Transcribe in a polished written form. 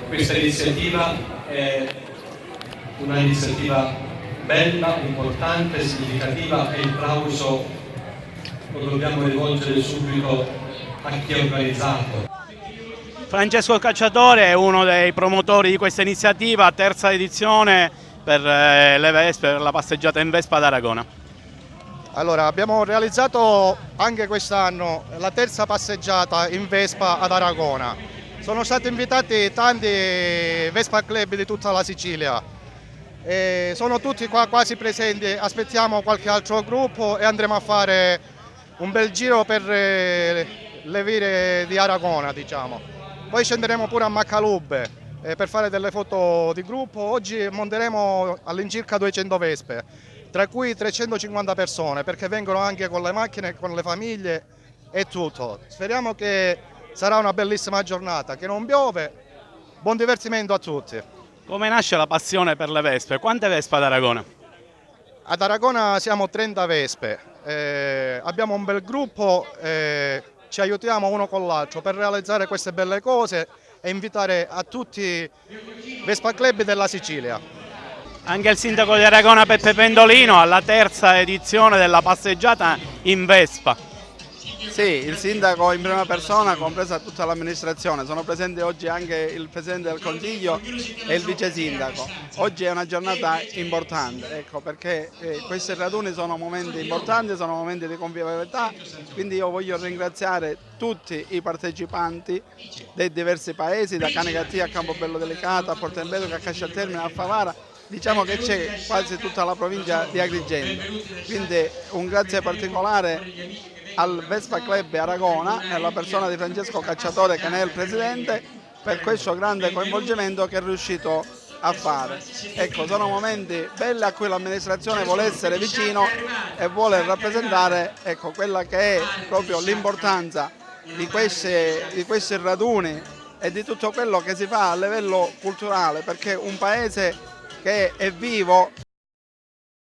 Questa iniziativa è un'iniziativa bella, importante, significativa e il plauso lo dobbiamo rivolgere subito a chi ha organizzato. Francesco Cacciatore è uno dei promotori di questa iniziativa, terza edizione per le Vespe, per la passeggiata in Vespa ad Aragona. Allora, abbiamo realizzato anche quest'anno la terza passeggiata in Vespa ad Aragona. Sono stati invitati tanti Vespa Club di tutta la Sicilia. Sono tutti qua quasi presenti, aspettiamo qualche altro gruppo e andremo a fare un bel giro per le vie di Aragona, diciamo. Poi scenderemo pure a Maccalubbe per fare delle foto di gruppo. Oggi monteremo all'incirca 200 Vespe, tra cui 350 persone, perché vengono anche con le macchine, con le famiglie e tutto. Speriamo che sarà una bellissima giornata, che non piove. Buon divertimento a tutti. Come nasce la passione per le Vespe? Quante Vespe ad Aragona? Ad Aragona siamo 30 Vespe, abbiamo un bel gruppo, ci aiutiamo uno con l'altro per realizzare queste belle cose e invitare a tutti i Vespa Club della Sicilia. Anche il sindaco di Aragona Peppe Pendolino alla terza edizione della passeggiata in Vespa. Sì, il sindaco in prima persona, compresa tutta l'amministrazione. Sono presenti oggi anche il presidente del consiglio e il vice sindaco. Oggi è una giornata importante, ecco, perché questi raduni sono momenti importanti, sono momenti di convivialità, quindi io voglio ringraziare tutti i partecipanti dei diversi paesi, da Canicattì a Campobello Delicato, a Porto Empedocle, a Casciatermine, a Favara. Diciamo che c'è quasi tutta la provincia di Agrigento, quindi un grazie particolare al Vespa Club Aragona, nella persona di Francesco Cacciatore, che ne è il presidente, per questo grande coinvolgimento che è riuscito a fare. Ecco, sono momenti belli a cui l'amministrazione vuole essere vicino e vuole rappresentare, ecco, quella che è proprio l'importanza di questi raduni e di tutto quello che si fa a livello culturale, perché un paese che è vivo